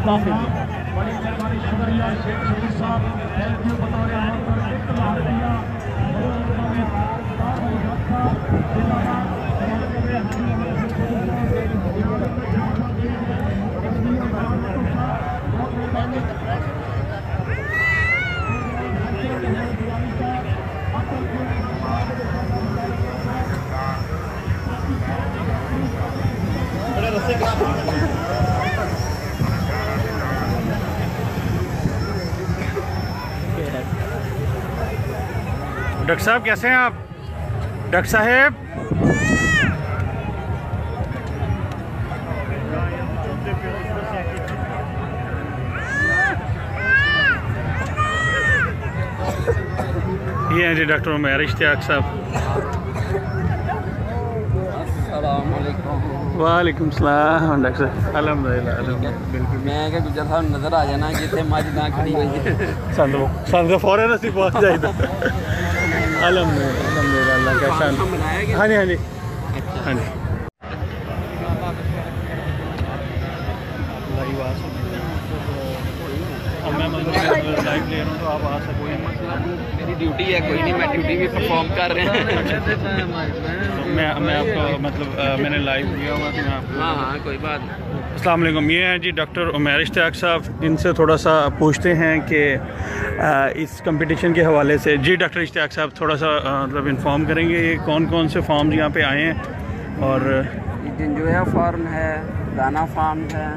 काफ़ी डॉक्टर साहब कैसे हैं आप? डॉक्टर साहब ये हैं जी डॉक्टर उमैर इश्तियाक साहब। वालेकुम सलाम डॉक्टर साहब। अल्हम्दुलिल्लाह बिल्कुल। मैं क्या गुजर साहब नज़र आ जाना जिथे मज ना खड़ी हुई है सन फौरन असीं पहुंच जाइदा। अल्हम्दुलिल्लाह अल्लाह का शान। हाँ जी हाँ जी हाँ जी। मैं मतलब लाइव ले रहा हूँ तो आप आ सको। मेरी ड्यूटी है, कोई नहीं, मैं ड्यूटी भी परफॉर्म कर रहे हैं। मैं आपको मतलब मैंने लाइव लिया हुआ था आपको। हाँ कोई बात नहीं। अस्सलाम वालेकुम। ये हैं जी डॉक्टर उमैर इश्तियाक साहब। इनसे थोड़ा सा पूछते हैं कि इस कंपटीशन के हवाले से। जी डॉक्टर इश्तियाक साहब थोड़ा सा मतलब इन्फॉर्म करेंगे ये कौन कौन से फार्म यहाँ पे आए हैं? और जिंजोया फार्म है, दाना फार्म है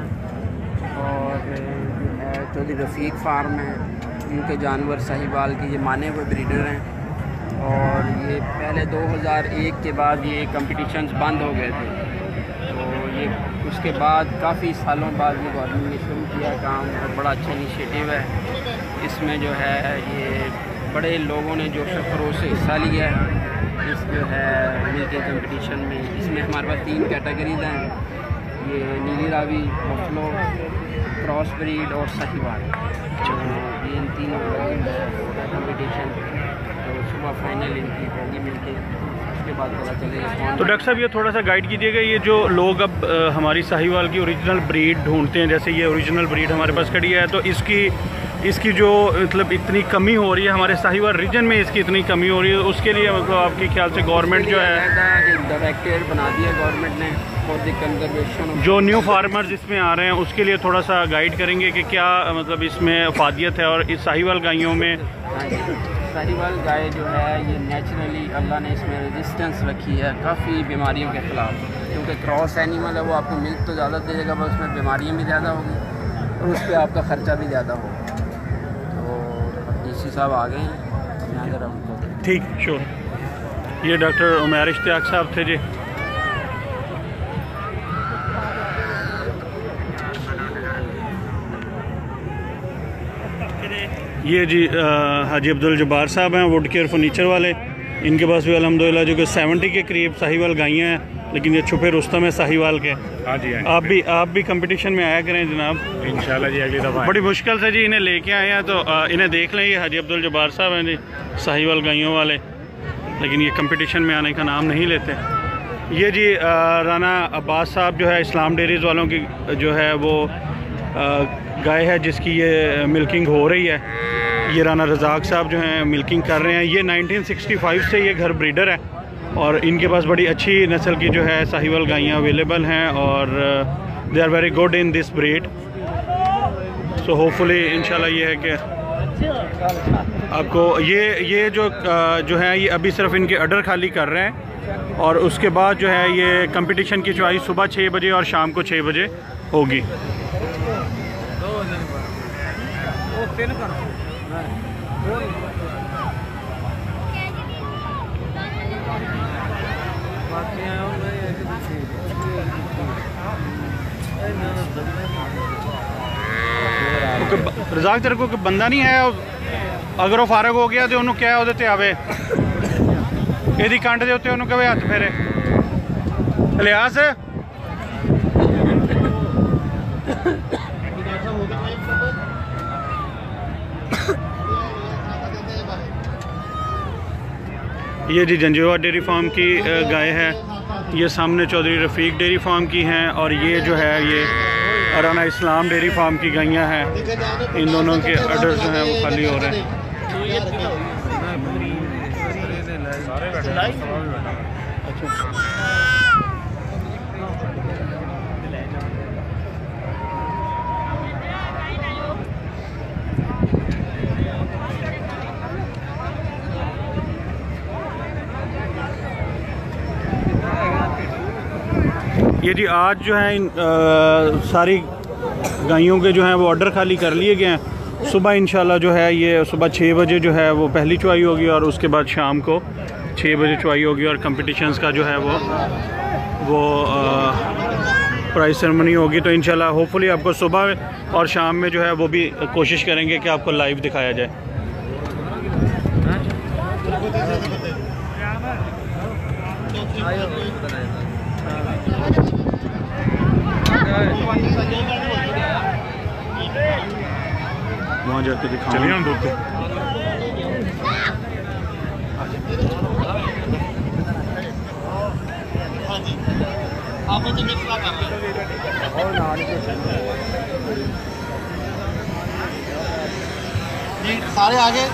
और चौधरी रफ़ीक फार्म है। इनके जानवर साहिवाल के ये माने हुए ब्रीडर हैं और ये पहले 2001 के बाद ये कंपटीशंस बंद हो गए थे, तो ये उसके बाद काफ़ी सालों बाद ये गवर्नमेंट ने शुरू किया काम और बड़ा अच्छा इनिशिएटिव है। इसमें जो है ये बड़े लोगों ने जो खरोश से हिस्सा लिया है इस जो है मिलके कंपटीशन में। इसमें हमारे पास 3 कैटेगरीज हैं, ये नीली रावी, बफलो, क्रॉस ब्रीड और साहिवाल। ये इन तीनों कंपटीशन तो सुबह फाइनल इनकी होगी मिलके, उसके बाद पता चलेगा। तो डॉक्टर साहब ये थोड़ा सा गाइड कीजिएगा, ये जो लोग अब हमारी साहिवाल की ओरिजिनल ब्रीड ढूंढते हैं, जैसे ये ओरिजिनल ब्रीड हमारे पास खड़ी है, तो इसकी जो मतलब इतनी कमी हो रही है हमारे साहिवाल रीजन में, इसकी इतनी कमी हो रही है, उसके लिए मतलब आपके ख्याल से गवर्नमेंट जो है एक डायरेक्टर बना दिया गवर्नमेंट ने फॉर द कंजर्वेशन। जो न्यू फार्मर्स इसमें आ रहे हैं उसके लिए थोड़ा सा गाइड करेंगे कि क्या मतलब इसमें अफादियत है। और इस साहिवाल गायों में साहिवाल गाय जो है ये नेचुरली अल्लाह ने इसमें रेजिस्टेंस रखी है काफ़ी बीमारियों के ख़िलाफ़, क्योंकि क्रॉस एनिमल है वो आपको मिल्क तो ज़्यादा दे देगा पर उसमें बीमारियाँ भी ज़्यादा होगी और उस पर आपका ख़र्चा भी ज़्यादा होगा। तो डीसी साहब आ गए हैं यहाँ ज़रा उनको। ठीक श्योर। ये डॉक्टर उमैर इश्तियाक साहब थे जी। ये जी हाजी अब्दुल जब्बार साहब हैं वुड केयर फर्नीचर वाले। इनके पास भी अल्हम्दुलिल्लाह जो कि 70 के करीब साहिवाल गायें हैं, लेकिन ये छुपे रुस्तम है साहिवाल के। हाँ जी आप भी कंपटीशन में आया करें जनाब, इंशाल्लाह जी अगली दफ़ा। बड़ी मुश्किल से जी इन्हें लेके आए हैं, तो इन्हें देख लें। ये हाजी अब्दुल जब्बार साहब हैं जी साहिवाल गायों वाले, लेकिन ये कंपटीशन में आने का नाम नहीं लेते। ये जी राना अब्बास साहब जो है इस्लाम डेयरीज़ वालों की जो है वो गाय है जिसकी ये मिल्किंग हो रही है। ये राना रज़ाक साहब जो हैं मिल्किंग कर रहे हैं। ये 1965 से ये घर ब्रीडर है और इनके पास बड़ी अच्छी नस्ल की जो है साहिवाल गायें अवेलेबल हैं और they are very good in this breed. So hopefully इंशाल्लाह ये है कि आपको ये जो है ये अभी सिर्फ इनके अडर खाली कर रहे हैं और उसके बाद जो है ये कंपटीशन की चॉइस सुबह 6 बजे और शाम को 6 बजे होगी। रज़ाक तेरे को बंदा नहीं है, अगर वो फारग हो गया तो उन्होंने क्या ਉਹਦੇ ਤੇ ਆਵੇ ਇਹਦੀ ਕੰਡ ਦੇ ਉੱਤੇ ਉਹਨੂੰ ਕਹੇ ਹੱਥ ਫੇਰੇ ਇਲਿਆਸ। ये जी जंजोआ डेयरी फार्म की गाय है, ये सामने चौधरी रफ़ीक डेयरी फार्म की हैं और ये जो है ये राना इस्लाम डेयरी फार्म की गायें हैं। इन दोनों के अडर जो हैं वो खाली हो रहे हैं। ये जी आज जो है सारी गायों के जो हैं वो ऑर्डर खाली कर लिए गए हैं। सुबह इंशाल्लाह जो है ये सुबह 6 बजे जो है वो पहली चुवाई होगी और उसके बाद शाम को 6 बजे चुवाई होगी और कंपटीशंस का जो है वो प्राइस सेरेमनी होगी। तो इंशाल्लाह होपफुली आपको सुबह और शाम में जो है वो भी कोशिश करेंगे कि आपको लाइव दिखाया जाए। वहाँ जाके दिखाओ। चलिए हम दोस्त सारे आगे।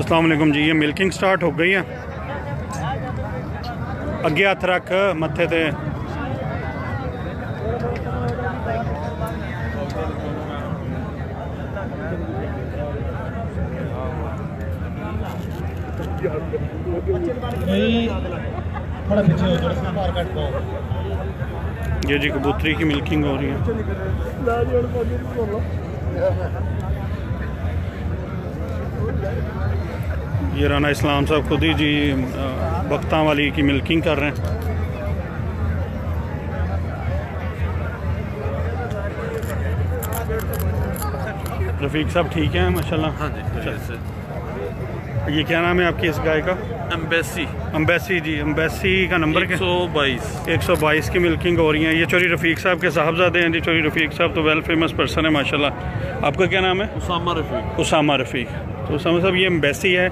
अस्सलाम वालेकुम जी। ये मिल्किंग स्टार्ट हो गई है। अगे हथ रख मत्थे ते। ये जी कबूतरी की मिल्किंग हो रही है। ये राना इस्लाम साहब खुद ही जी बख्तां वाली की मिल्किंग कर रहे हैं। रफ़ीक साहब ठीक हैं माशाल्लाह? हाँ जी। ये क्या नाम है आपकी इस गाय का? एम्बेसी। एम्बेसी जी। एम्बेसी का नंबर क्या? 122 की मिल्किंग हो रही है। ये चोरी रफ़ीक साहब के साहबजादे हैं जी। चोरी रफ़ीक साहब तो वेल फेमस पर्सन है माशाल्लाह। आपका क्या नाम है? उसामा रफ़ीक। उसामा रफ़ीक। तो उसामा साहब ये एम्बेसी है।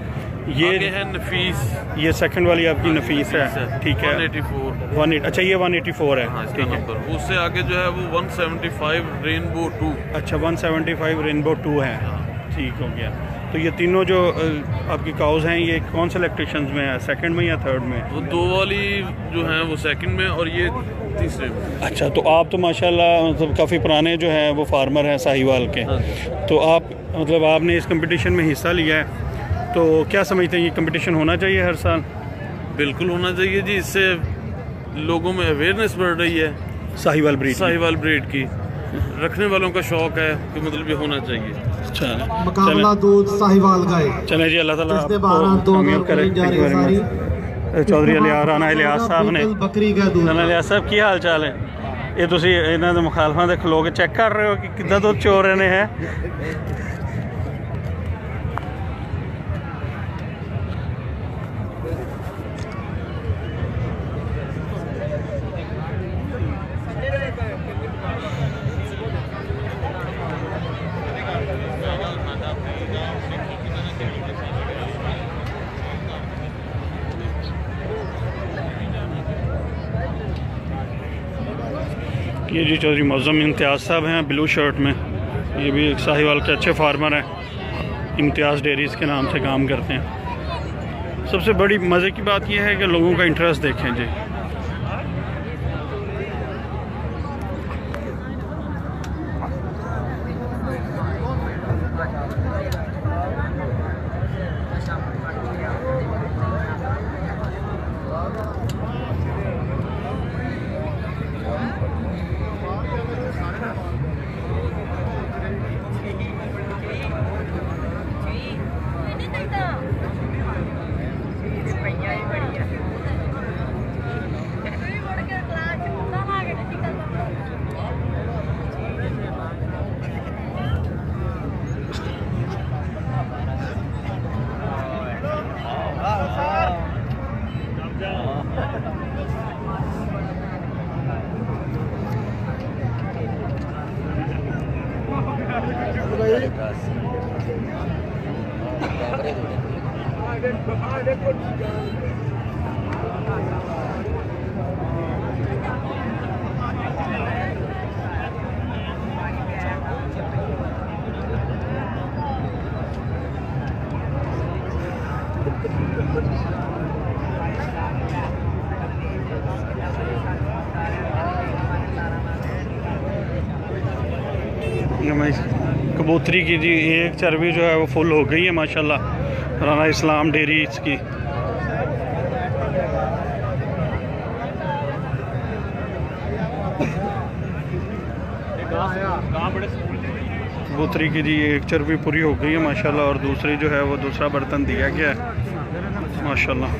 ये है नफीस। ये सेकंड वाली आपकी नफीस है। ठीक है। 184। अच्छा ये 184 है। हाँ, ठीक है। उससे आगे जो है वो 175 रेनबो 2। अच्छा 175 रेनबो 2 है। ठीक हो गया। तो ये तीनों जो आपकी काउज हैं ये कौन से इलेक्ट्रिशियंस में है? सेकंड में या थर्ड में? वो 2 वाली जो है वो सेकंड में और ये तीसरे में। अच्छा तो आप तो माशाल्लाह मतलब काफ़ी पुराने जो है वो फार्मर हैं साहिवाल के। हाँ। तो आप मतलब आपने इस कंपटीशन में हिस्सा लिया है तो क्या समझते हैं ये कंपटीशन होना चाहिए हर साल? बिल्कुल होना चाहिए जी। इससे लोगों में अवेयरनेस बढ़ रही है साहिवाल ब्रीड की। रखने वालों का शौक है कि मतलब ये होना चाहिए। मुकाबला दूध साहिवाल गाय। चले जी अल्लाह ताला कामयाब करे। चौधरी राना इलियास साहब ने। राना इलियास साहब की हाल चाल है? ये तुसी इन्हां दे मुखालफां दे खलो के चेक कर रहे हो कि किद्दां दुध चो रहे ने है? ये जी चौधरी मौज़म इम्तियाज़ साहब हैं ब्लू शर्ट में। ये भी एक साहिवाल के अच्छे फार्मर हैं। इम्तियाज़ डेयरीज़ के नाम से काम करते हैं। सबसे बड़ी मज़े की बात यह है कि लोगों का इंटरेस्ट देखें जी। कबूतरी की जी एक चर्बी जो है वो फुल हो गई है माशाल्लाह। राना इस्लाम डेयरी इसकी। कबूतरी की जी एक चर्बी पूरी हो गई है माशाल्लाह, और दूसरी जो है वो दूसरा बर्तन दिया गया है माशाल्लाह।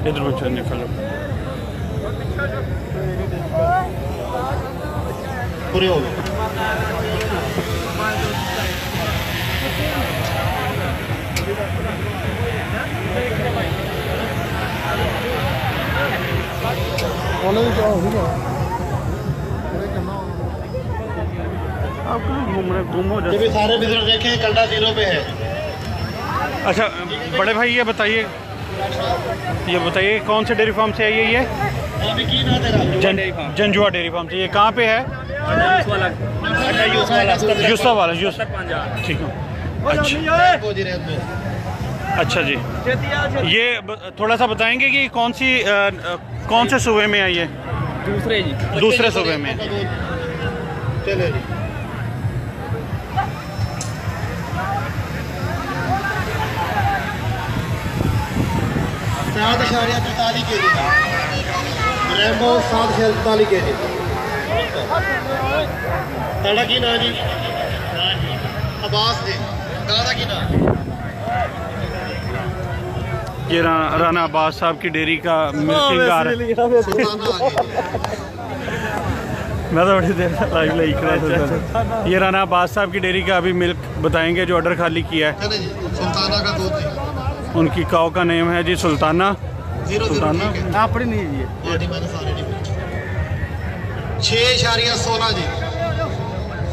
इधर बच्चा निकलो पूरे हो गए। आप कहाँ घूम रहे, गुम हो ये जाते। भी सारे विजिटर देखें, कंडा 0 पे है। अच्छा बड़े भाई ये बताइए कौन से डेयरी फार्म से आई है ये? अभी की ना तेरा जंजुआ डेयरी फार्म से। ये कहाँ पे है? यूसुफ वाला ठीक है। अच्छा जी, ये थोड़ा सा बताएंगे कि कौन से सूबे में आई है? दूसरे सूबे में। चले जी। 7.43 kg रैम्बो 7.43 kg। ਤੁਹਾਡਾ ਕੀ ਨਾਂ ਜੀ? अब्बास जी। ਗਾਂ ਦਾ ਕੀ ਨਾਂ? ये राना अब्बास साहब की डेयरी का मिल्किंग कार है। मैं तो बड़ी देर लाइव लाइक रहा था। ये राना अब्बास साहब की डेयरी का अभी मिल्क बताएंगे जो ऑर्डर खाली किया है। सुल्ताना का दूध है। उनकी काऊ का नेम है जी सुल्ताना। सुल्ताना अपनी नहीं है 6.16 जी।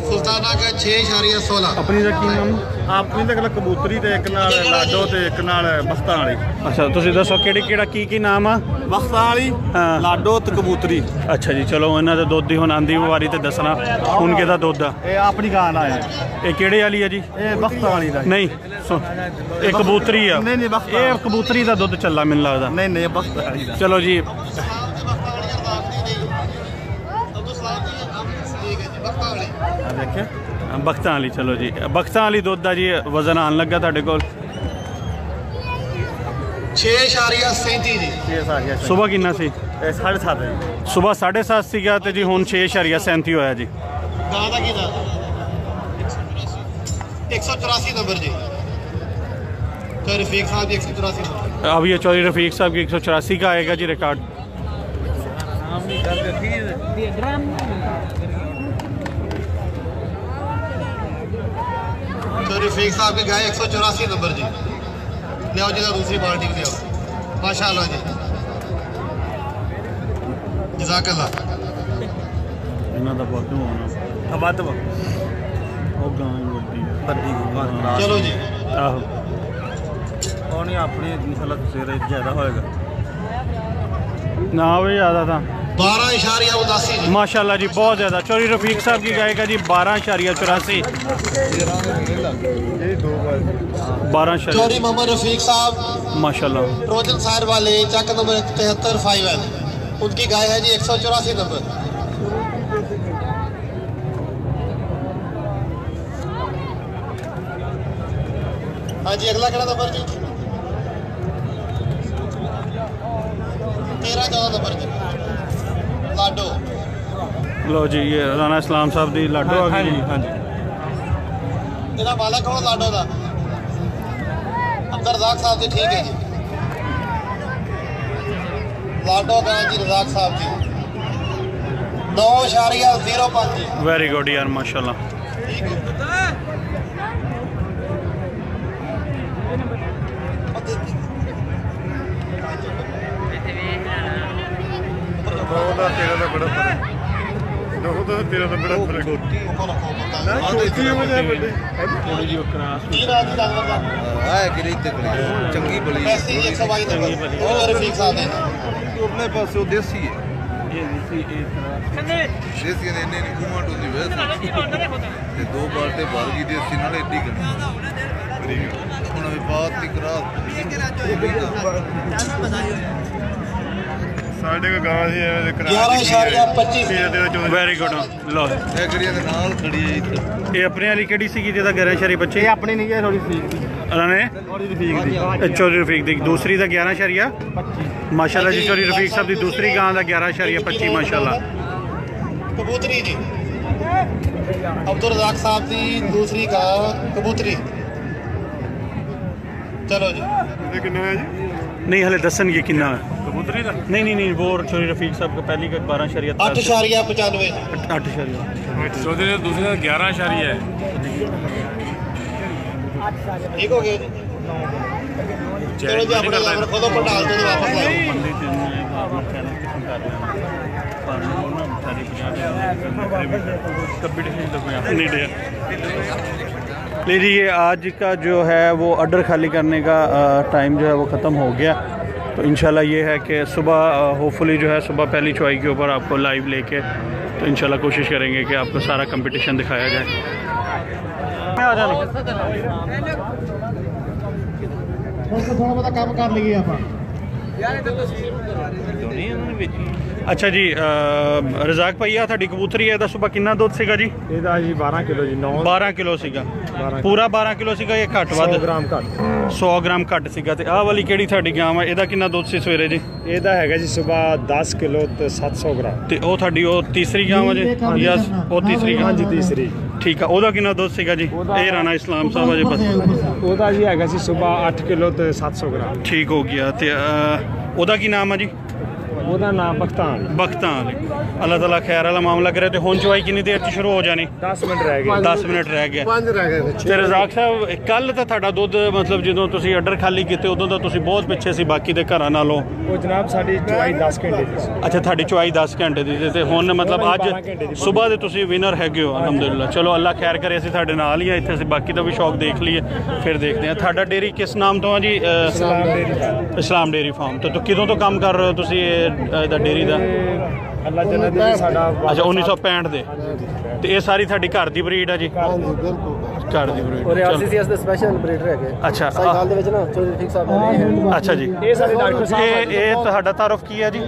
सुल्ताना का 6.16। अपनी का की नाम? ਆਪਣੀ ਤਾਂ ਗੱਲ ਕਬੂਤਰੀ ਤੇ ਇੱਕ ਨਾਲ ਲਾਡੋ ਤੇ ਇੱਕ ਨਾਲ ਬਖਤਾਂ ਵਾਲੀ। अच्छा ਤੁਸੀਂ ਦੱਸੋ ਕਿਹੜਾ ਕੀ ਨਾਮ ਆ? ਬਖਤਾਂ ਵਾਲੀ ਹਾਂ। ਲਾਡੋ ਤੇ ਕਬੂਤਰੀ। ਅੱਛਾ ਜੀ ਚਲੋ ਇਹਨਾਂ ਦੇ ਦੁੱਧ ਦੀ ਹੁਣ ਆਂਦੀ ਵਾਰੀ ਤੇ ਦੱਸਣਾ ਹੁਣ ਕਿਹਦਾ ਦੁੱਧ ਆ? ਇਹ ਆਪਣੀ ਗਾਂ ਨਾਲ ਹੈ। ਇਹ ਕਿਹੜੇ ਵਾਲੀ ਆ ਜੀ? ਇਹ ਬਖਤਾਂ ਵਾਲੀ ਦਾ। ਨਹੀਂ ਇਹ ਕਬੂਤਰੀ ਆ। ਨਹੀਂ ਬਖਤਾਂ। ਇਹ ਕਬੂਤਰੀ ਦਾ ਦੁੱਧ ਚੱਲਾ ਮੈਨੂੰ ਲੱਗਦਾ। ਨਹੀਂ ਨਹੀਂ ਬਖਤਾਂ ਵਾਲੀ ਦਾ। ਚਲੋ ਜੀ ਦੇਖਿਆ बख्तां वाली। चलो जी बख्तां वाली दुध का जी वजन आन लगा तुहाडे कोल? 6.37 जी। सुबह किन्ना सी? 7.5 है। सुबह 7.5 सीगा ते जी हुण 6.37 होया जी। गां दा की नाम? 184 नंबर जी। तो रफीक साहब जी 184 नंबर। अब ये चौधरी रफीक साहब की 184 का आएगा जी रिकॉर्ड। तो रफीक साहब के गाय 184 नंबर जी। ले आओ जी दूसरी बाल्टी ले आओ। माशाल्लाह जी जज़ाकल्लाह। इन्हां दा वाधू होना ਵੱਧ ਉਹ ਗਾਂ ਵੱਡੀ ਵੱਡੀ चलो जी। ਆਹੋ ਉਹ ਨਹੀਂ ਆਪਣੀ ਇਨਸ਼ਾਅੱਲਾ ਸਵੇਰੇ ਜ਼ਿਆਦਾ ਹੋਏਗਾ। ਨਾ ਹੋਵੇ ਜ਼ਿਆਦਾ ਤਾਂ 12.82 जी। माशाल्लाह जी, बहुत ज़्यादा। चौधरी रफीक साहब की गाय का जी 12.84। 12 चौधरी मोहम्मद रफीक साहब माशाल्लाह। ट्रोजन साइड वाले चक नंबर 73 उनकी गाय है जी 184 नंबर। हाँ जी, अगला केड़ा नंबर जी? 13-14 नंबर जी, लाडो। लो जी, ये राना इस्लाम साहब दी लाडो आ गई जी। हाँ जी, ਇਹਦਾ ਮਾਲਕ ਕੌਣ ਲਾਡੋ ਦਾ? ਅਬਦਰ ਰਜ਼ਾਕ ਸਾਹਿਬ ਜੀ, ਠੀਕ ਹੈ ਜੀ। ਲਾਡੋ ਦਾ ਜੀ रजाक साहब जी 9.05 जी। वेरी गुड यार, माशाल्लाह। चंगी बली रफीक साहब ने अपने पास देसी है देसी ने इन्ने नहीं घूमा टूंदी वैसे ते 2 बाल्टे भर गई देसी नाल एडी करनी हुन अभी बात की करा ਸਾਡੇ ਕੋ ਗਾਂ ਸੀ ਐਵੇਂ 11.25। Very good. लो ए गड़ियां दे नाल खड़ी है इत्थे ये अपने वाली केड़ी सी ਜਿਹਦਾ 11.25? ਇਹ ਆਪਣੀ ਨਹੀਂ ਹੈ, ਥੋੜੀ ਫੀਕ ਦੀ राने ਥੋੜੀ ਫੀਕ ਦੀ। चौधरी रफीक दी दूसरी ਦਾ 11.25 माशाल्लाह जी। चौधरी रफीक साहब दी दूसरी गां ਦਾ 11.25 माशाल्लाह। कबूतरी जी अब्दुल रज़ाक साहब की दूसरी गां कबूतरी। चलो जी, ਇਹ ਕਿੰਨਾ ਹੈ ਜੀ? नहीं हले दसन ये किन्ना है? ਕਬੂਤਰੀ ਦਾ नहीं नहीं नहीं, वो चौधरी रफीक साहब का पहली का 12.95। 8.95। 8.95 ਚੌਧਰੀ ਦੇ ਦੂਸਰੇ ਦਾ 11 ਹੈ। ठीक हो गया जी। चलो जी, अपने नंबर खोलो, पंडाल तो वापस लाओ। नहीं जी, ये आज का जो है वो ऑर्डर खाली करने का टाइम जो है वो ख़त्म हो गया। तो इंशाल्लाह ये है कि सुबह होपफुली जो है सुबह पहली चुवाई के ऊपर आपको लाइव लेके तो इंशाल्लाह कोशिश करेंगे कि आपको सारा कंपटीशन दिखाया जाए। मैं आ जाना थोड़ा बहुत काम कर लिए आप। अच्छा जी, रज़ाक भैया ਤੁਹਾਡੀ ਕਬੂਤਰੀ ਹੈ, ਇਹਦਾ ਸੁਬਾ ਕਿੰਨਾ ਦੁੱਧ ਸੀਗਾ ਜੀ? ਇਹਦਾ ਜੀ 12 ਕਿਲੋ ਜੀ। 12 ਕਿਲੋ ਸੀਗਾ। ਪੂਰਾ 12 ਕਿਲੋ ਸੀਗਾ ਜਾਂ ਘੱਟ ਵੱਧ? 100 ਗ੍ਰਾਮ ਘੱਟ। 100 ਗ੍ਰਾਮ ਘੱਟ ਸੀਗਾ। ਤੇ ਆਹ ਵਾਲੀ ਕਿਹੜੀ ਤੁਹਾਡੀ ਗਾਂ ਹੈ, ਇਹਦਾ ਕਿੰਨਾ ਦੁੱਧ ਸੀ ਸਵੇਰੇ ਜੀ? ਇਹਦਾ ਹੈਗਾ ਜੀ ਸਵੇਰ 10 ਕਿਲੋ ਤੇ 700 ਗ੍ਰਾਮ। ਤੇ ਉਹ ਤੁਹਾਡੀ ਉਹ ਤੀਸਰੀ ਗਾਂ ਹੈ ਜੀ? ਯਸ, ਉਹ ਤੀਸਰੀ ਗਾਂ। ਹਾਂਜੀ, ਤੀਸਰੀ। ਠੀਕ ਆ, ਉਹਦਾ ਕਿੰਨਾ ਦੁੱਧ ਸੀਗਾ ਜੀ? ਇਹ ਰਾਣਾ ਇਸਲਾਮ ਸਾਹਿਬ ਅਜੇ ਬਸ ਉਹਦਾ ਜੀ ਹੈਗਾ ਸੀ ਸਵੇਰ 8 ਕਿਲੋ ਤੇ 700 ਗ੍ਰਾਮ। ਠੀਕ ਹੋ ਗਿਆ। ਤੇ ਉਹਦਾ ਕੀ ਨਾਮ ਹੈ ਜੀ? ਉਹਦਾ ਨਾਮ ਬਖਤਾਨ। ਬਖਤਾਨ। ਅੱਲਾਹ ਤਾਲਾ ਖੈਰ ਵਾਲਾ ਮਾਮਲਾ ਕਰੇ। ਤੇ ਹੁਣ ਚੁਆਈ ਕਿੰਨੀ ਦੇਰ 'ਚ ਸ਼ੁਰੂ ਹੋ ਜਾਣੀ? 10 ਮਿੰਟ ਰਹਿ ਗਏ। 10 ਮਿੰਟ ਰਹਿ ਗਿਆ। 5 ਰਹਿ ਗਏ। ਤੇ ਰਜ਼ਾਕ ਸਾਹਿਬ, ਕੱਲ ਤਾਂ ਤੁਹਾਡਾ ਦੁੱਧ ਮਤਲਬ ਜਦੋਂ ਤੁਸੀਂ ਆਰਡਰ ਖਾਲੀ ਕੀਤੇ ਉਦੋਂ ਤਾਂ ਤੁਸੀਂ ਬਹੁਤ ਪਿੱਛੇ ਸੀ ਬਾਕੀ ਦੇ ਘਰਾਂ ਨਾਲੋਂ। ਉਹ ਜਨਾਬ ਸਾਡੀ ਚੁਆਈ 10 ਘੰਟੇ ਦੀ ਸੀ। ਅੱਛਾ, ਤੁਹਾਡੀ ਚੁਆਈ 10 ਘੰਟੇ ਦੀ ਸੀ। ਤੇ ਹੁਣ ਮਤਲਬ ਅੱਜ ਸਵੇਰ ਦੇ ਤੁਸੀਂ ਵਿਨਰ ਹੈਗੇ ਹੋ, ਅਲਹਮਦੁਲਿਲਾ। ਚਲੋ ਅੱਲਾਹ ਖੈਰ ਕਰੇ। ਅਸੀਂ ਤੁਹਾਡੇ ਨਾਲ ਹੀ ਆ ਇੱਥੇ, ਅਸੀਂ ਬਾਕੀ ਦਾ ਵੀ ਸ਼ੌਕ ਦੇਖ ਲਈਏ, ਫਿਰ ਦੇਖਦੇ ਹਾਂ। ਤੁਹਾਡਾ ਡੇਅਰੀ ਕਿਸ ਨਾਮ ਤੋਂ ਆ ਜੀ? ਇਸਲਾਮ ਡੇਅਰੀ ਫਾਰਮ। ਤੇ ਕਿਦੋਂ ਤੋਂ ਕੰਮ ਕਰ ਰਹੇ ਹੋ ਤੁਸੀਂ ਇਹਦਾ ਡੇਅਰੀ ਦਾ? ਅੱਲਾ ਜੰਨਤ ਦੇ ਸਾਡਾ। ਅੱਛਾ, 1965 ਦੇ। ਤੇ ਇਹ ਸਾਰੀ ਤੁਹਾਡੀ ਘਰ ਦੀ ਬਰੀਡ ਆ ਜੀ? ਹਾਂਜੀ, ਬਿਲਕੁਲ। ਘਰ ਦੀ ਬਰੀਡ। ਔਰ ਆਰਸੀਸੀਐਸ ਦੇ ਸਪੈਸ਼ਲ ਬਰੀਡਰ ਹੈਗੇ। ਅੱਛਾ, ਸਾਲ ਦੇ ਵਿੱਚ ਨਾ ਚੌਧਰੀ ਰਫੀਕ ਸਾਹਿਬ ਨੇ। ਅੱਛਾ ਜੀ। ਇਹ ਸਾਡੇ ਡਾਕਟਰ ਸਾਹਿਬ। ਇਹ ਤੁਹਾਡਾ ਤਾਰਫ ਕੀ ਹੈ ਜੀ?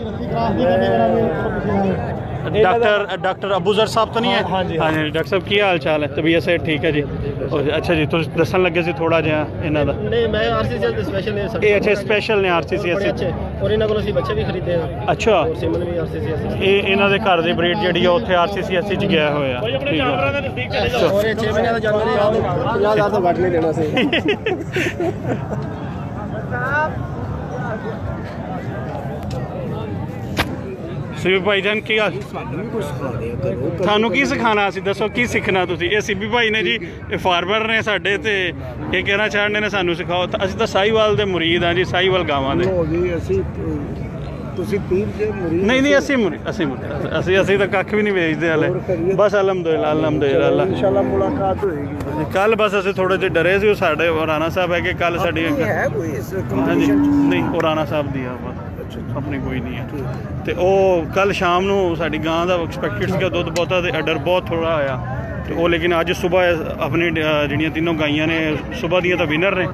डॉक्टर अबूजर साहब तो नहीं है? हाँ जी डॉक्टर साहब की हाल चाल है? तबीयत से ठीक है जी। अच्छा जी, तुम दसन लगे सी थोड़ा जिहा इन्हां दा? नहीं, मैं आरसीसीएस दे स्पेशल ने सब। ये अच्छा स्पेशल ने आरसीसीएस और इन्हां कोलों ਅਸੀਂ ਬੱਚੇ ਵੀ ਖਰੀਦੇ ਆ। अच्छा, और सिमन भी आरसीसीएस। ਇਹ ਇਹਨਾਂ ਦੇ ਘਰ ਦੀ ਬਰੀਡ ਜਿਹੜੀ ਆ ਉੱਥੇ ਆਰਸੀਸੀਐਸ ਚ ਗਿਆ ਹੋਇਆ। और ये 6 ਮਹੀਨੇ ਦਾ ਜਾਨਵਰ ਹੈ, 50,000 ਤੋਂ ਘੱਟ ਨਹੀਂ ਦੇਣਾ ਸੀ। ਸਿੱਬੀ ਭਾਈ ਜਾਨ ਕੀ ਹਾਲ? ਤੁਹਾਨੂੰ ਕੀ ਸਿਖਾਣਾ ਅਸੀਂ? ਦੱਸੋ ਕੀ ਸਿੱਖਣਾ ਤੁਸੀਂ? ਇਹ ਸਿੱਬੀ ਭਾਈ ਨੇ ਜੀ, ਇਹ ਫਾਰਮਰ ਨੇ ਸਾਡੇ, ਤੇ ਇਹ ਕਹਿਣਾ ਚਾਹੁੰਦੇ ਨੇ ਸਾਨੂੰ ਸਿਖਾਓ। ਅਸੀਂ ਤਾਂ ਸਾਹੀਵਾਲ ਦੇ ਮੁਰੀਦ ਹਾਂ ਜੀ, ਸਾਹੀਵਾਲ ਗਾਵਾਂ ਦੇ। ਤੁਸੀਂ ਪੀਰ ਜੇ ਮੁਰੀਦ? ਨਹੀਂ, ਅਸੀਂ ਤਾਂ ਕੱਖ ਵੀ ਨਹੀਂ ਵੇਚਦੇ ਹਾਲੇ। ਬਸ ਅਲਹਮਦੁਲਿਲਾ ਇਨਸ਼ਾਅੱਲਾ ਮੁਲਾਕਾਤ ਹੋਏਗੀ ਕੱਲ। ਬਸ ਅਸੀਂ ਥੋੜੇ ਜਿਹੇ ਡਰੇ ਸੀ, ਉਹ ਸਾਡੇ ਰਾਣਾ ਸਾਹਿਬ ਹੈਗੇ ਕੱਲ ਸਾਡੀ। ਹੈ ਕੋਈ ਇਸ ਹਾਂਜੀ, ਨਹੀਂ ਉਹ ਰਾਣਾ ਸਾਹਿਬ ਦੀ ਆ ਬਸ। ਸਾਹਮਣੇ ਕੋਈ ਨਹੀਂ ਹੈ। ਤੇ ਉਹ ਕੱਲ ਸ਼ਾਮ ਨੂੰ ਸਾਡੀ ਗਾਂ ਦਾ ਐਕਸਪੈਕਟਡ ਸੀਗਾ ਦੁੱਧ ਬਹੁਤਾ ਤੇ ਆਰਡਰ ਬਹੁਤ ਥੋੜਾ ਆਇਆ ਤੇ ਉਹ ਲੇਕਿਨ ਅੱਜ ਸਵੇਰ ਆਪਣੀ ਜਿਹੜੀਆਂ ਤਿੰਨੋਂ ਗਾਈਆਂ ਨੇ ਸਵੇਰ ਦੀਆਂ ਤਾਂ ਵਿਨਰ ਨੇ।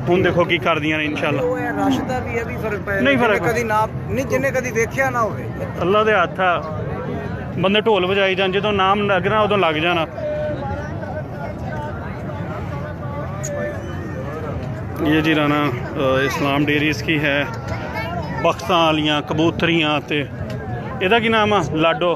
ਹੁਣ ਦੇਖੋ ਕੀ ਕਰਦੀਆਂ ਨੇ ਇਨਸ਼ਾਅੱਲਾ। ਰਸ਼ ਦਾ ਵੀ ਇਹ ਵੀ ਫਰਕ ਪੈ ਨਹੀਂ ਫਰਕ ਕਦੀ ਨਾ ਨਹੀਂ ਜਿੰਨੇ ਕਦੀ ਵੇਖਿਆ ਨਾ ਹੋਵੇ। ਅੱਲਾ ਦੇ ਹੱਥ ਆ ਬੰਦੇ ਢੋਲ ਵਜਾਈ ਜਾਣ ਜਦੋਂ ਨਾਮ ਲੱਗਣਾ ਉਦੋਂ ਲੱਗ जाना। ये जी राना इस्लाम डेयरीज की है बख्तां वालियां कबूतरियां ते ਇਹਦਾ ਕੀ ਨਾਮ ਆ ਲਾਡੋ।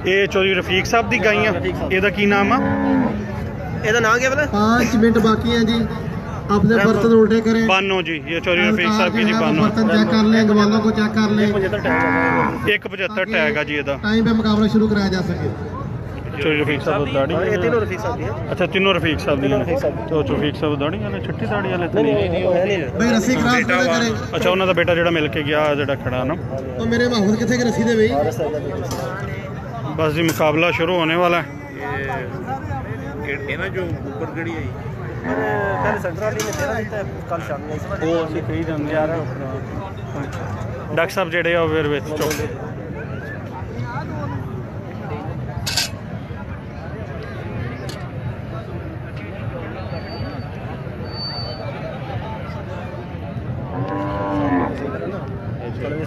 ਇਹ ਚੌਧਰੀ ਰਫੀਕ ਸਾਹਿਬ ਦੀ ਗਾਈਆਂ ਇਹਦਾ ਕੀ ਨਾਮ ਆ। ਇਹਦਾ ਨਾਮ ਕੀ ਹੈ 5 मिनट बाकी हैं जी, अपने बर्तन उल्टे करें। बानो जी ये चौधरी रफीक साहब की जी बानो। बर्तन चेक कर लें, गवालों को चेक कर लें। 175 टैग है जी ਇਹਦਾ। टाइम पे मुकाबला शुरू कराया जा सके। चौधरी रफीक साहब ਦੀ ਦਾੜੀ ਇਹ ਤਿੰਨੋਂ ਰਫੀਕ ਸਾਹਿਬ ਦੀ ਹੈ। अच्छा तीनों रफीक साहब दी ने तो रफीक साहब ਦਾੜੀ ਵਾਲੇ ਛੱਟੀ ਦਾੜੀ ਵਾਲੇ ਤਾਂ ਨਹੀਂ। भाई रस्सी क्रॉस ना करें। अच्छा ਉਹਨਾਂ ਦਾ ਬੇਟਾ ਜਿਹੜਾ ਮਿਲ ਕੇ ਗਿਆ ਜਿਹੜਾ ਖੜਾ ਨਾ। तो मेरे महमूद किथे की रस्सी दे भाई। बस जी मुकाबला शुरू होने वाला है। ये ना जो ऊपर गड़ी है पहले सेंटर वाली ने तेरा ਦਿੱਤਾ ਕੱਲ ਸ਼ਾਮ ਨੂੰ ਇਸ ਵਾਰ ਉਹ ਅਸੀਂ ਕਹੀ ਜਾਂਦੇ ਯਾਰ ਡਾਕਟਰ ਸਾਹਿਬ ਜਿਹੜੇ ਆ ਉਹ ਫਿਰ ਵਿੱਚ ਚੁੱਕ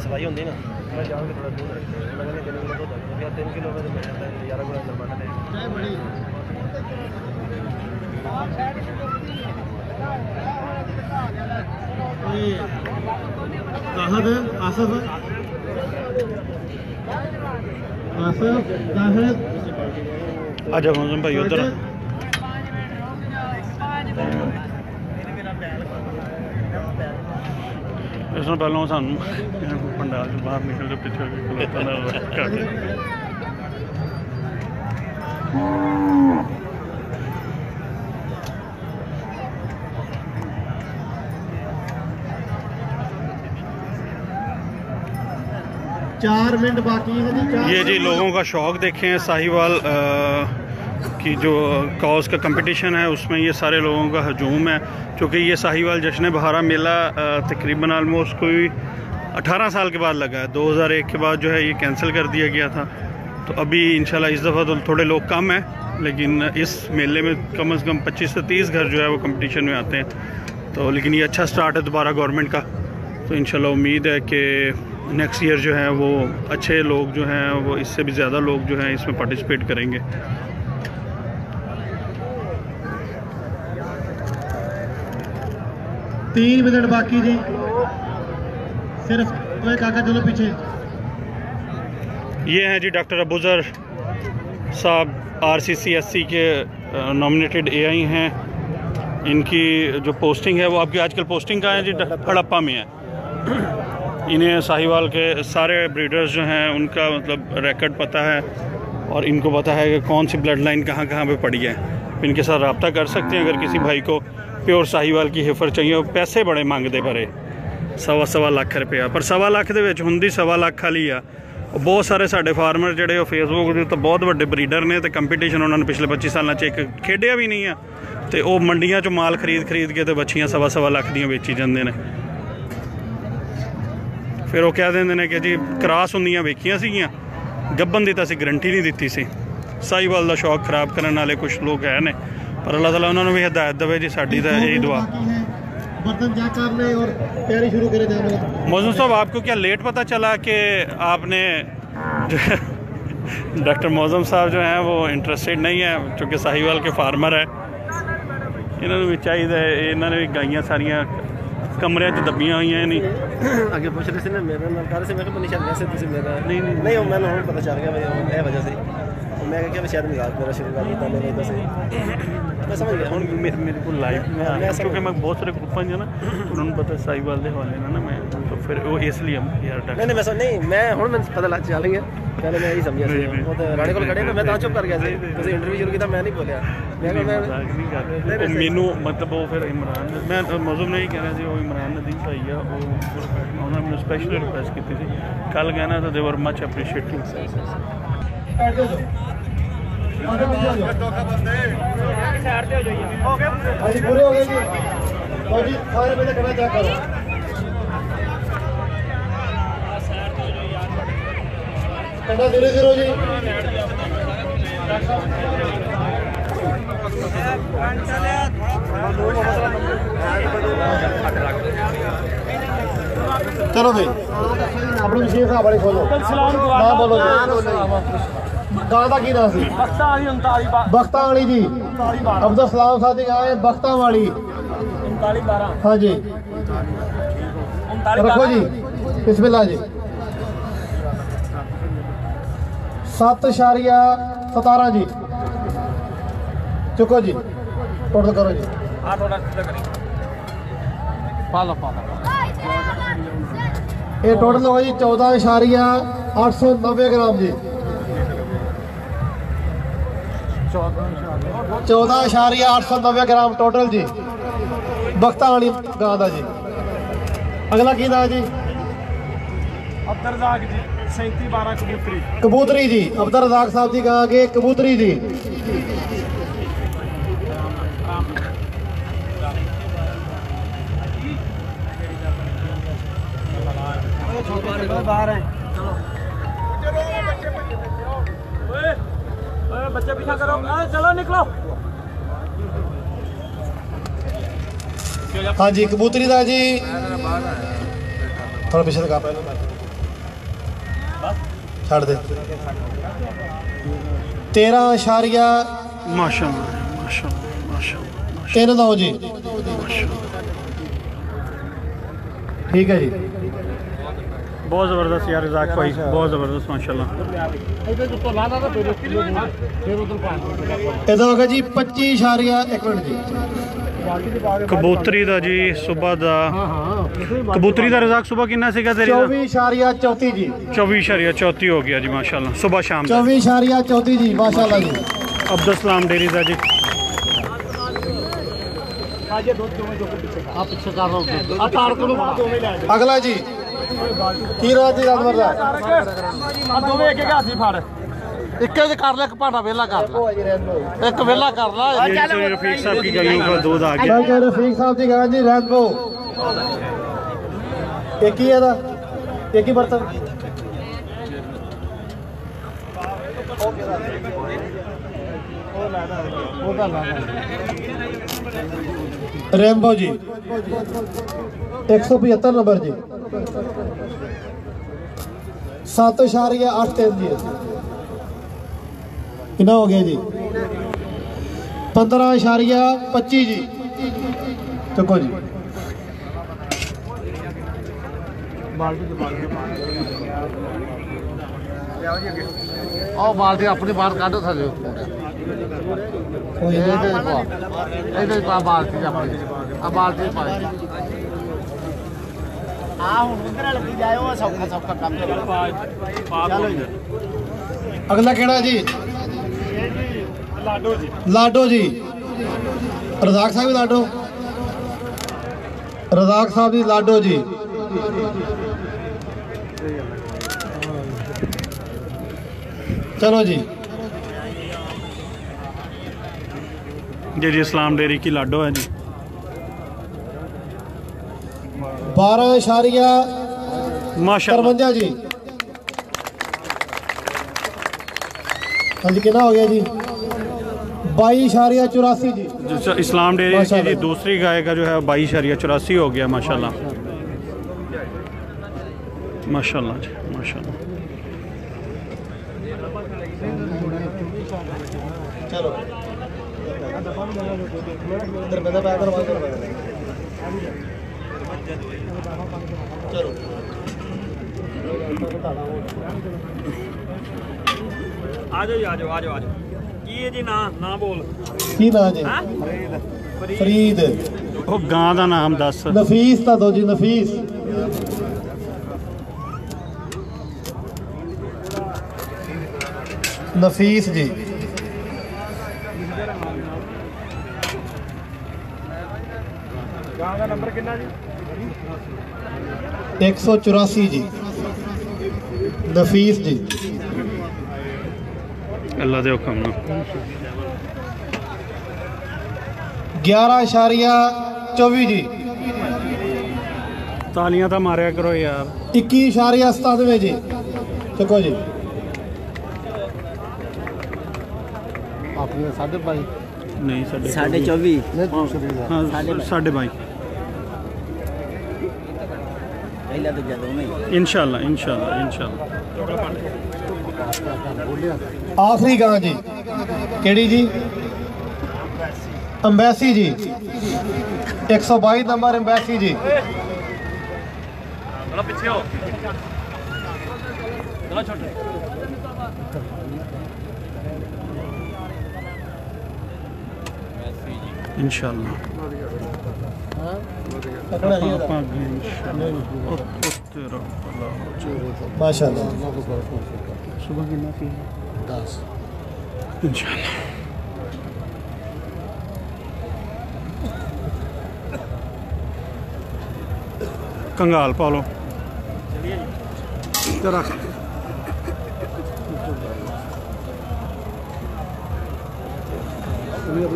सफाई होंगी ना मैं जाऊँ थोड़ा दूर मैं कहने 3 किलो तो 3 किलो में 11 गुना दरबाना है। आसफ आसफ अच्छा मौजूद भाई उधर इस पहलों सानू पंडाल से बाहर निकल के पिछले खलोता चार मिनट बाकी है जी। ये जी लोगों का शौक़ देखें साहिवाल की जो कॉज का कंपटीशन है उसमें ये सारे लोगों का हजूम है क्योंकि ये साहिवाल जश्न बहारा मेला तकरीबन आलमोस्ट कोई 18 साल के बाद लगा है। 2001 के बाद जो है ये कैंसिल कर दिया गया था। तो अभी इंशाल्लाह इस दफ़ा तो थोड़े लोग कम हैं लेकिन इस मेले में कम से कम 25 से 30 घर जो है वो कंपटीशन में आते हैं। तो लेकिन ये अच्छा स्टार्ट है दोबारा गवर्नमेंट का। तो इंशाल्लाह उम्मीद है कि नेक्स्ट ईयर जो है वो अच्छे लोग जो हैं वो इससे भी ज़्यादा लोग जो हैं इसमें पार्टिसिपेट करेंगे। तीन मिनट बाकी जी सिर्फ। काका चलो पीछे। ये हैं जी डॉक्टर अबूजर साहब RCCSC के नॉमिनेटेड AI हैं। इनकी जो पोस्टिंग है वो आपकी आजकल पोस्टिंग का है जी हड़प्पा में है। इन्हें साहिवाल के सारे ब्रीडर्स जो हैं उनका मतलब रिकॉर्ड पता है और इनको पता है कि कौन सी ब्लड लाइन कहाँ कहाँ पे पड़ी है। इनके साथ रब्ता कर सकते हैं अगर किसी भाई को प्योर साहिवाल की हिफर चाहिए। और पैसे बड़े मांगते परे 1.25 लाख रुपया पर 1.25 लाख ਦੇ ਵਿੱਚ ਹੁੰਦੀ 1.25 ਲੱਖ ਖਾਲੀ ਆ। ਬਹੁਤ ਸਾਰੇ ਸਾਡੇ ਫਾਰਮਰ ਜਿਹੜੇ ਉਹ ਫੇਸਬੁੱਕ ਦੇ ਉੱਤੇ ਬਹੁਤ ਵੱਡੇ ਬਰੀਡਰ ਨੇ ਤੇ ਕੰਪੀਟੀਸ਼ਨ ਉਹਨਾਂ ਨੇ ਪਿਛਲੇ 25 ਸਾਲਾਂ 'ਚ ਇੱਕ ਖੇਡਿਆ ਵੀ ਨਹੀਂ ਆ ਤੇ ਉਹ ਮੰਡੀਆਂ 'ਚੋਂ ਮਾਲ ਖਰੀਦ ਕੇ ਤੇ ਬੱਚੀਆਂ 1.25 ਲੱਖ ਦੀਆਂ ਵੇਚੀ ਜਾਂਦੇ ਨੇ। ਫਿਰ ਉਹ ਕਹਿ ਦਿੰਦੇ ਨੇ ਕਿ ਜੀ ਕਰਾਸ ਹੁੰਦੀਆਂ ਵੇਖੀਆਂ ਸੀਗੀਆਂ ਗੱਬਨ ਦੀ ਤਾਂ ਅਸੀਂ ਗਰੰਟੀ ਨਹੀਂ ਦਿੱਤੀ ਸੀ। ਸਾਹੀਵਾਲ ਦਾ ਸ਼ੌਕ ਖਰਾਬ ਕਰਨ ਵਾਲੇ ਕੁਝ ਲੋਕ ਹੈ ਨੇ पर अल्लाह ताला उन्होंने भी हिदायत देवे जी साड़ी दा यही दुआ। बर्तन चेक कर ले और तैयारी शुरू करे जाने। मौजूद साहब आपको क्या लेट पता चला कि आपने डॉक्टर मौजूद साहब जो हैं वो इंटरेस्टेड नहीं है क्योंकि साहिवाल के फार्मर है। इन्होंने भी चाहिए इन्होंने भी गाइयाँ सारियाँ कमरे च दबियां हुई नहीं। आगे पूछ रहे थे ना मेरे नाल कर से मैं को निशान वैसे तुसी मेरा नहीं मैंने हुन पता चल गया भाई ए वजह से मैं क्या शायद मजाक मेरा शुरू कर दिया मैंने तो सही मैं समझ गया हुन मेरे को लाइव में आ क्योंकि मैं बहुत सारे ग्रुपां जो ना उन्होंने पता साहिवाल दे हवाले ना मैं तो फिर वो इसलिए यार नहीं मैं नहीं मैं हुन मैं पता लग चल गया पहले मैं यही समझा वो तो राणे को खड़े मैं ता चुप कर गया सी तुसी इंटरव्यू शुरू किया मैं नहीं बोलिया मैं मेनू मतलब वो फिर इमरान मैं मौजूद नहीं कह रहा जी वो इमरान नदीम भाई है वो उन्होंने मैंने स्पेशल रिक्वेस्ट की थी कल कहना तो दे वर मच अप्रिशिएटिंग। पूरे हो गए जी। तो जी सारे बजे करना चेक करो। कंधा 0-0 जी। चलो भाई अपनी मशीन साहब वाली खोलो ना बोलो जी गां का की नाम सी बख्तां वाली जी अब्दुल सलाम साहब की गां है बख्तां वाली हाँ जी रखो जी बिस्मिल्लाह जी 7.17 जी चुको जी टोटल करो जी ये टोटल होगा जी 14.890 ग्राम जी 14.890 ग्राम टोटल जी बख्तां वाली गां दा जी। अगला की नाम जी अब्दुल रज़ाक जी 3712 कबूतरी जी अब्दुल रज़ाक साहब की गां के कबूतरी जी बाहर हैं बच्चे पीछा करो चलो निकलो। हाँ जी कबूतरी दा जी थोड़ा पीछे लगा छड़ दे 13.3 9 जी ठीक है जी बहुत ज़बरदस्त यार रज़ाक भाई बहुत ज़बरदस्त माशाल्लाह। इधर होगा जी 25.1 मिनट जी कबूतरी दा जी सुबह दा कबूतरी दा रज़ाक सुबह कितना सीगा तेरी 24.34 जी 24.34 हो गया जी माशाल्लाह सुबह शाम 24.34 जी माशाल्लाह जी अब्दुल सलाम डेयरी दा जी अगला जी की रात जी जानवर दा एक कर ले भाड़ा वेला कर ला एक वेला कर ला रफीक साहब की गायों का दूध आ गया रफीक साहब की गां जी रैनबो एक ही है दा एक ही बर्तन रैनबो जी 175 नंबर जी 7.83 जी कितना हो गया जी 15.25 जी चुको जी आओ बाल्टी अपनी बाहर काटो थले बाल्टी अपनी बाल्टी पाई अगला केड़ा जी लाडो जी रज़ाक साहब भी लाडो रज़ाक साहब जी लाडो जी चलो जी जी इस्लाम डेयरी की लाडो है जी 12.53 माशाल्लाह जी हाँ जी कितना हो गया जी 22.84 जी इस्लाम डेयरी की जी दूसरी गाय का जो है 22.84 हो गया माशाल्लाह माशाल्लाह जी माशाल्लाह। चलो आ जाओ की है जी ना बोल की ना जी फरीद वो गां दा नाम दस नफीस ता दो जी नफीस नफीस जी गां का नंबर कितना जी 184 जी नफीस जी अल्लाह दे हुक्म नाल 11.24 जी। तालियां तो मारिया करो यार। 21.97 जी। चुको जी। अपने 22.5 नहीं 24.5 हाँ 22.5 पहला तो जदों में इंशाल्लाह इंशाल्लाह इंशाल्लाह। आखिरी गां जी केड़ी जी? अंबैसी जी 122 नंबर अंबैसी जी। इंशाल्लाह माशाल्लाह। सुबह की 10 इंशाल्लाह। कंगाल पालो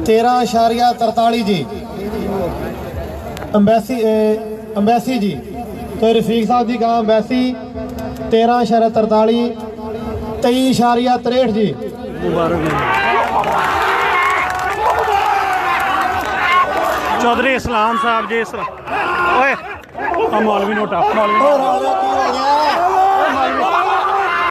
13.43 जी। अंबैसी जी तो रफीक साहब जी गांव अंबैसी 13.43 23.63 जी। चौधरी इस्लाम साहब जी ओए मौलवी नोटा मौलवी